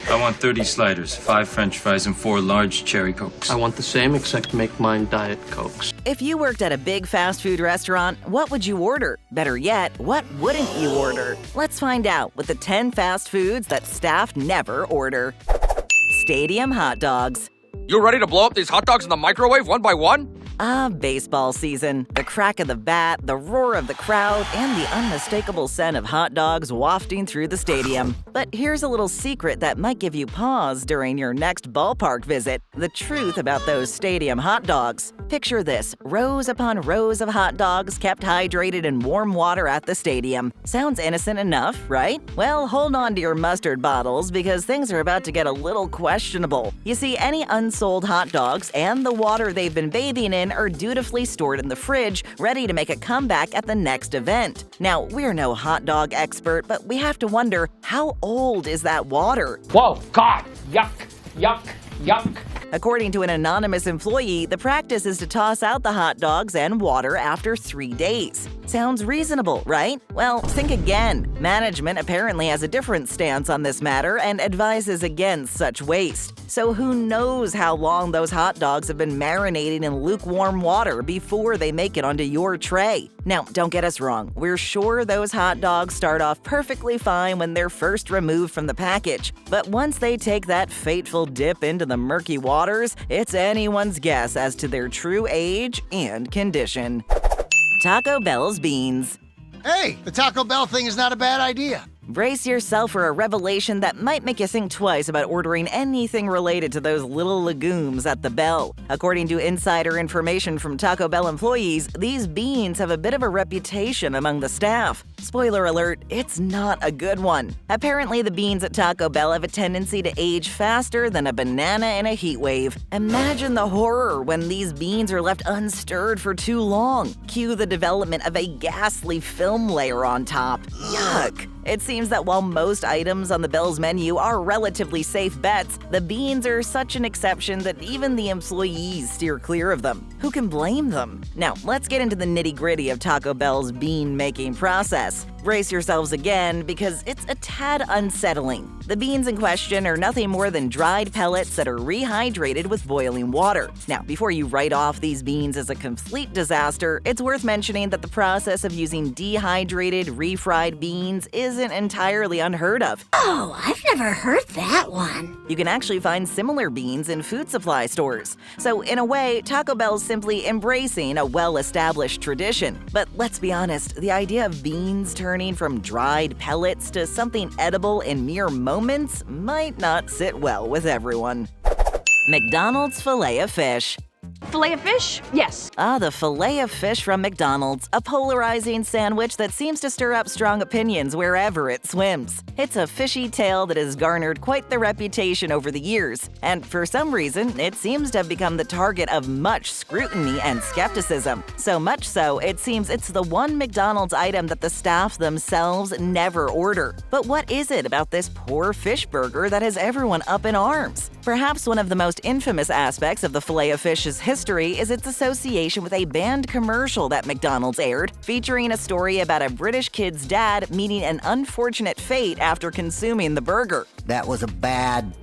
I want 30 sliders, 5 French fries, and 4 large cherry Cokes. I want the same, except make mine Diet Cokes. If you worked at a big fast food restaurant, what would you order? Better yet, what wouldn't you order? Let's find out with the 10 fast foods that staff never order. Stadium hot dogs. You ready to blow up these hot dogs in the microwave one by one? Baseball season. The crack of the bat, the roar of the crowd, and the unmistakable scent of hot dogs wafting through the stadium. But here's a little secret that might give you pause during your next ballpark visit. The truth about those stadium hot dogs. Picture this, rows upon rows of hot dogs kept hydrated in warm water at the stadium. Sounds innocent enough, right? Well, hold on to your mustard bottles because things are about to get a little questionable. You see, any unsold hot dogs and the water they've been bathing in are dutifully stored in the fridge, ready to make a comeback at the next event. Now, we're no hot dog expert, but we have to wonder, how old is that water? Whoa, God, yuck, yuck, yuck. According to an anonymous employee, the practice is to toss out the hot dogs and water after 3 days. Sounds reasonable, right? Well, think again. Management apparently has a different stance on this matter and advises against such waste. So who knows how long those hot dogs have been marinating in lukewarm water before they make it onto your tray. Now, don't get us wrong. We're sure those hot dogs start off perfectly fine when they're first removed from the package. But once they take that fateful dip into the murky waters, it's anyone's guess as to their true age and condition. Taco Bell's beans. Hey, the Taco Bell thing is not a bad idea. Brace yourself for a revelation that might make you think twice about ordering anything related to those little legumes at the Bell. According to insider information from Taco Bell employees, these beans have a bit of a reputation among the staff. Spoiler alert, it's not a good one. Apparently, the beans at Taco Bell have a tendency to age faster than a banana in a heat wave. Imagine the horror when these beans are left unstirred for too long. Cue the development of a ghastly film layer on top. Yuck! It seems that while most items on the Bell's menu are relatively safe bets, the beans are such an exception that even the employees steer clear of them. Who can blame them? Now, let's get into the nitty-gritty of Taco Bell's bean-making process. Brace yourselves again, because it's a tad unsettling. The beans in question are nothing more than dried pellets that are rehydrated with boiling water. Now, before you write off these beans as a complete disaster, it's worth mentioning that the process of using dehydrated, refried beans isn't entirely unheard of. Oh, I've never heard that one. You can actually find similar beans in food supply stores. So, in a way, Taco Bell's simply embracing a well-established tradition. But let's be honest, the idea of beans turning from dried pellets to something edible in mere moments might not sit well with everyone. McDonald's Filet-O-Fish. Filet-O-Fish? Yes. The Filet-O-Fish from McDonald's, a polarizing sandwich that seems to stir up strong opinions wherever it swims. It's a fishy tale that has garnered quite the reputation over the years, and for some reason, it seems to have become the target of much scrutiny and skepticism. So much so, it seems it's the one McDonald's item that the staff themselves never order. But what is it about this poor fish burger that has everyone up in arms? Perhaps one of the most infamous aspects of the Filet-O-Fish's history is its association with a banned commercial that McDonald's aired, featuring a story about a British kid's dad meeting an unfortunate fate after consuming the burger. That was a bad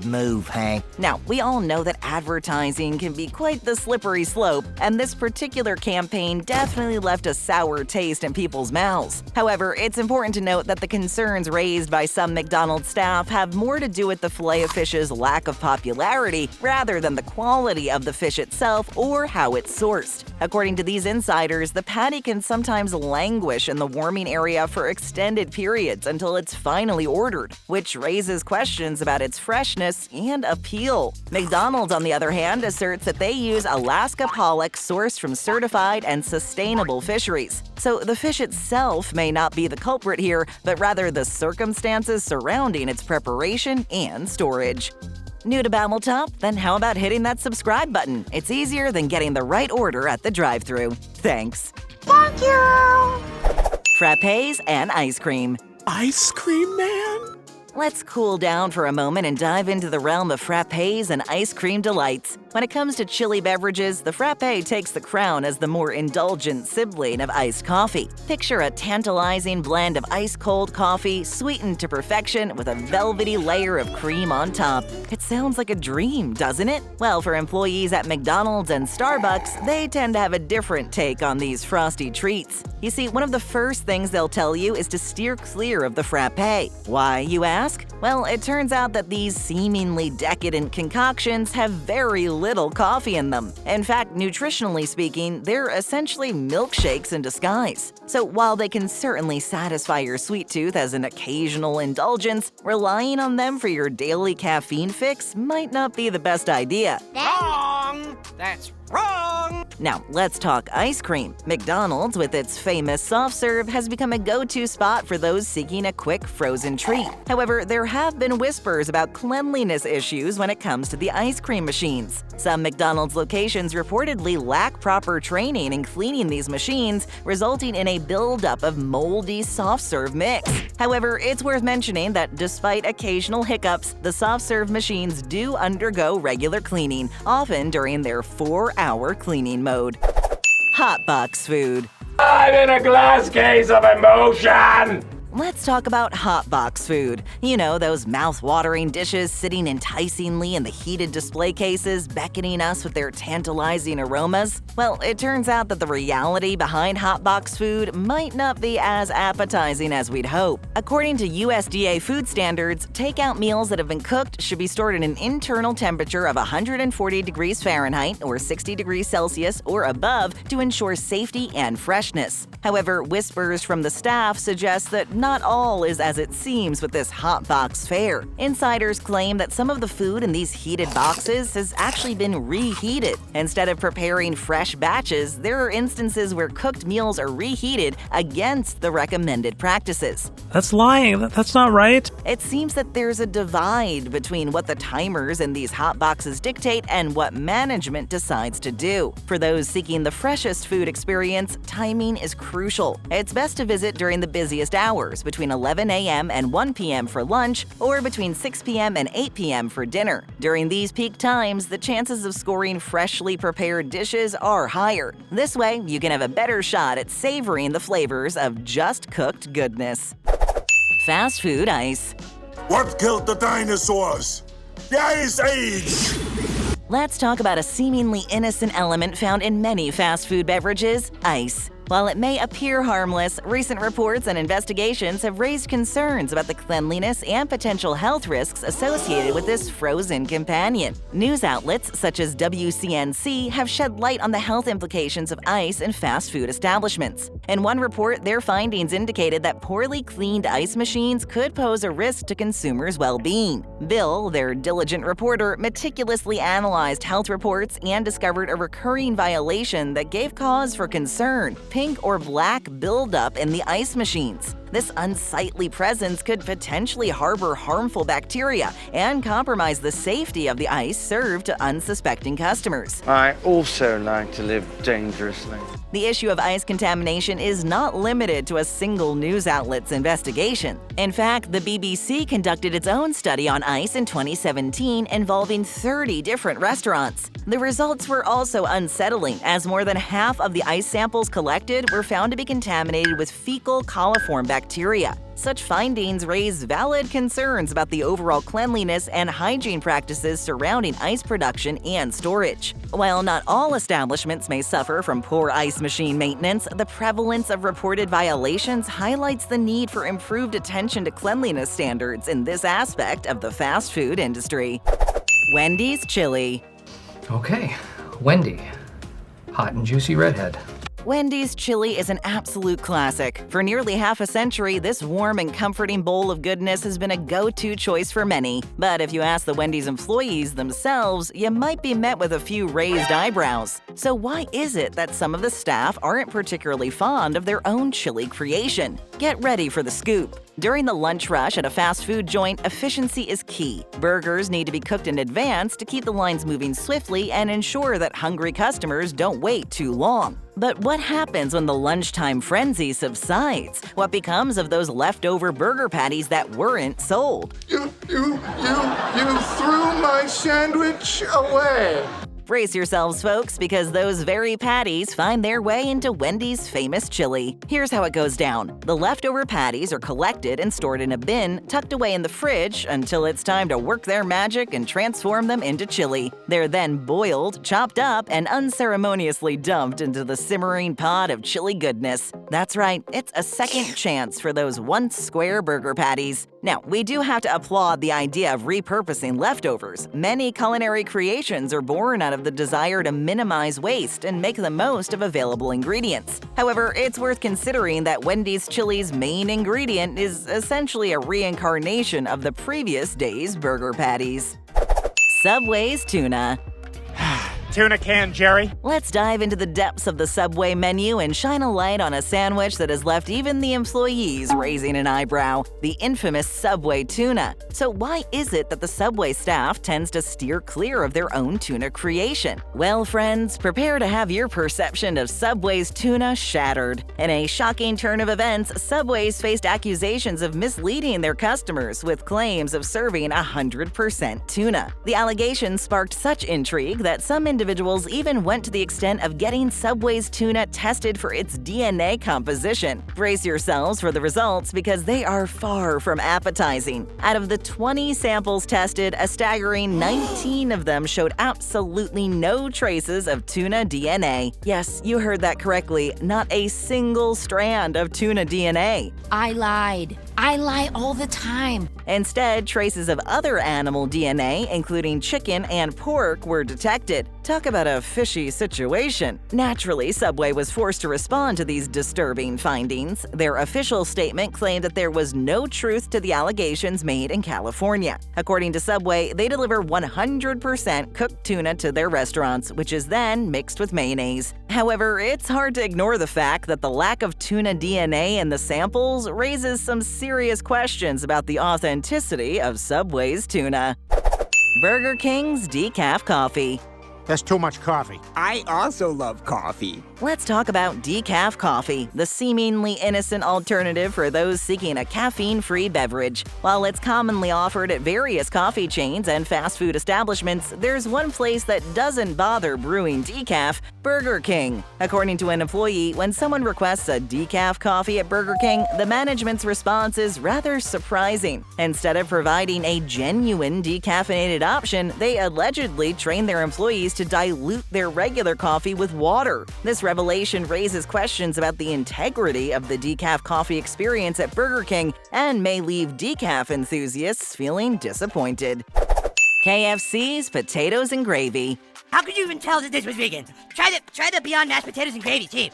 move, Hank. Now, we all know that advertising can be quite the slippery slope, and this particular campaign definitely left a sour taste in people's mouths. However, it's important to note that the concerns raised by some McDonald's staff have more to do with the Filet-O-Fish's lack of popularity rather than the quality of the fish itself or how it's sourced. According to these insiders, the patty can sometimes languish in the warming area for extended periods until it's finally ordered, which raises questions about its freshness and appeal. McDonald's, on the other hand, asserts that they use Alaska pollock sourced from certified and sustainable fisheries. So the fish itself may not be the culprit here, but rather the circumstances surrounding its preparation and storage. New to BabbleTop? Then how about hitting that subscribe button? It's easier than getting the right order at the drive-thru. Thanks. Thank you. Frappes and Ice Cream. Ice cream man? Let's cool down for a moment and dive into the realm of frappes and ice cream delights. When it comes to chilly beverages, the frappe takes the crown as the more indulgent sibling of iced coffee. Picture a tantalizing blend of ice-cold coffee, sweetened to perfection with a velvety layer of cream on top. It sounds like a dream, doesn't it? Well, for employees at McDonald's and Starbucks, they tend to have a different take on these frosty treats. You see, one of the first things they'll tell you is to steer clear of the frappe. Why, you ask? Well, it turns out that these seemingly decadent concoctions have very little coffee in them. In fact, nutritionally speaking, they're essentially milkshakes in disguise. So while they can certainly satisfy your sweet tooth as an occasional indulgence, relying on them for your daily caffeine fix might not be the best idea. Wrong! That's wrong! Now, let's talk ice cream. McDonald's, with its famous soft serve, has become a go-to spot for those seeking a quick frozen treat. However, there have been whispers about cleanliness issues when it comes to the ice cream machines. Some McDonald's locations reportedly lack proper training in cleaning these machines, resulting in a buildup of moldy soft serve mix. However, it's worth mentioning that despite occasional hiccups, the soft serve machines do undergo regular cleaning, often during their 4-hour cleaning mode. Hotbox Food. I'm in a glass case of emotion! Let's talk about Hotbox Food. You know, those mouth-watering dishes sitting enticingly in the heated display cases, beckoning us with their tantalizing aromas? Well, it turns out that the reality behind Hotbox Food might not be as appetizing as we'd hope. According to USDA food standards, takeout meals that have been cooked should be stored at an internal temperature of 140 degrees Fahrenheit or 60 degrees Celsius or above to ensure safety and freshness. However, whispers from the staff suggest that not all is as it seems with this Hotbox fare. Insiders claim that some of the food in these heated boxes has actually been reheated. Instead of preparing fresh batches, there are instances where cooked meals are reheated against the recommended practices. That's lying. That's not right. It seems that there's a divide between what the timers in these hot boxes dictate and what management decides to do. For those seeking the freshest food experience, timing is crucial. It's best to visit during the busiest hours, between 11 a.m. and 1 p.m. for lunch, or between 6 p.m. and 8 p.m. for dinner. During these peak times, the chances of scoring freshly prepared dishes are higher. This way, you can have a better shot at savoring the flavors of just cooked goodness. Fast food ice. What killed the dinosaurs? The Ice Age! Let's talk about a seemingly innocent element found in many fast food beverages, ice. While it may appear harmless, recent reports and investigations have raised concerns about the cleanliness and potential health risks associated with this frozen companion. News outlets such as WCNC have shed light on the health implications of ice in fast food establishments. In one report, their findings indicated that poorly cleaned ice machines could pose a risk to consumers' well-being. Bill, their diligent reporter, meticulously analyzed health reports and discovered a recurring violation that gave cause for concern: pink or black buildup in the ice machines. This unsightly presence could potentially harbor harmful bacteria and compromise the safety of the ice served to unsuspecting customers. I also like to live dangerously. The issue of ice contamination is not limited to a single news outlet's investigation. In fact, the BBC conducted its own study on ice in 2017 involving 30 different restaurants. The results were also unsettling, as more than half of the ice samples collected were found to be contaminated with fecal coliform bacteria. Such findings raise valid concerns about the overall cleanliness and hygiene practices surrounding ice production and storage. While not all establishments may suffer from poor ice machine maintenance, the prevalence of reported violations highlights the need for improved attention to cleanliness standards in this aspect of the fast food industry. Wendy's chili. Okay, Wendy. Hot and juicy redhead. Wendy's chili is an absolute classic. For nearly half a century, this warm and comforting bowl of goodness has been a go-to choice for many. But if you ask the Wendy's employees themselves, you might be met with a few raised eyebrows. So why is it that some of the staff aren't particularly fond of their own chili creation? Get ready for the scoop. During the lunch rush at a fast food joint, efficiency is key. Burgers need to be cooked in advance to keep the lines moving swiftly and ensure that hungry customers don't wait too long. But what happens when the lunchtime frenzy subsides? What becomes of those leftover burger patties that weren't sold? You threw my sandwich away. Brace yourselves, folks, because those very patties find their way into Wendy's famous chili. Here's how it goes down. The leftover patties are collected and stored in a bin, tucked away in the fridge until it's time to work their magic and transform them into chili. They're then boiled, chopped up, and unceremoniously dumped into the simmering pot of chili goodness. That's right, it's a second chance for those once square burger patties. Now, we do have to applaud the idea of repurposing leftovers. Many culinary creations are born out of the desire to minimize waste and make the most of available ingredients. However, it's worth considering that Wendy's chili's main ingredient is essentially a reincarnation of the previous day's burger patties. Subway's tuna. Tuna can, Jerry. Let's dive into the depths of the Subway menu and shine a light on a sandwich that has left even the employees raising an eyebrow: the infamous Subway tuna. So why is it that the Subway staff tends to steer clear of their own tuna creation? Well, friends, prepare to have your perception of Subway's tuna shattered. In a shocking turn of events, Subway's faced accusations of misleading their customers with claims of serving 100% tuna. The allegations sparked such intrigue that some individuals even went to the extent of getting Subway's tuna tested for its DNA composition. Brace yourselves for the results because they are far from appetizing. Out of the 20 samples tested, a staggering 19 of them showed absolutely no traces of tuna DNA. Yes, you heard that correctly, not a single strand of tuna DNA. I lied. I lie all the time. Instead, traces of other animal DNA, including chicken and pork, were detected. Talk about a fishy situation. Naturally, Subway was forced to respond to these disturbing findings. Their official statement claimed that there was no truth to the allegations made in California. According to Subway, they deliver 100% cooked tuna to their restaurants, which is then mixed with mayonnaise. However, it's hard to ignore the fact that the lack of tuna DNA in the samples raises some serious questions about the authenticity of Subway's tuna. Burger King's decaf coffee. That's too much coffee. I also love coffee. Let's talk about decaf coffee, the seemingly innocent alternative for those seeking a caffeine-free beverage. While it's commonly offered at various coffee chains and fast food establishments, there's one place that doesn't bother brewing decaf: Burger King. According to an employee, when someone requests a decaf coffee at Burger King, the management's response is rather surprising. Instead of providing a genuine decaffeinated option, they allegedly train their employees to dilute their regular coffee with water. This revelation raises questions about the integrity of the decaf coffee experience at Burger King and may leave decaf enthusiasts feeling disappointed. KFC's potatoes and gravy. How could you even tell that this was vegan? Try the Beyond Mashed potatoes and gravy, too.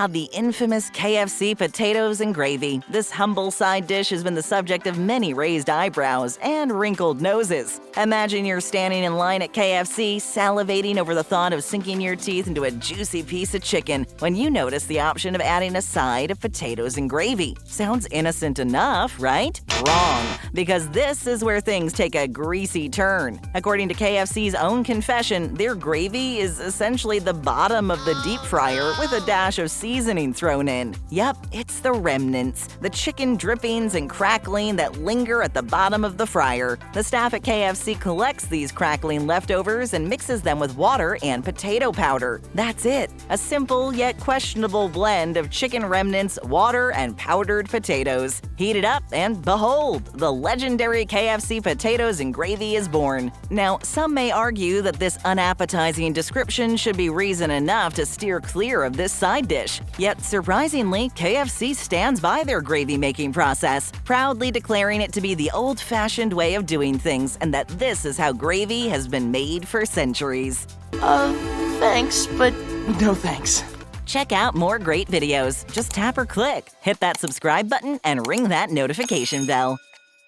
The infamous KFC potatoes and gravy. This humble side dish has been the subject of many raised eyebrows and wrinkled noses. Imagine you're standing in line at KFC, salivating over the thought of sinking your teeth into a juicy piece of chicken when you notice the option of adding a side of potatoes and gravy. Sounds innocent enough, right? Wrong, because this is where things take a greasy turn. According to KFC's own confession, their gravy is essentially the bottom of the deep fryer with a dash of seasoning thrown in. Yep, it's the remnants, the chicken drippings and crackling that linger at the bottom of the fryer. The staff at KFC collects these crackling leftovers and mixes them with water and potato powder. That's it, a simple yet questionable blend of chicken remnants, water, and powdered potatoes. Heat it up and behold, the legendary KFC potatoes and gravy is born. Now, some may argue that this unappetizing description should be reason enough to steer clear of this side dish. Yet, surprisingly, KFC stands by their gravy-making process, proudly declaring it to be the old-fashioned way of doing things and that this is how gravy has been made for centuries. Thanks, but no thanks. Check out more great videos. Just tap or click, hit that subscribe button, and ring that notification bell.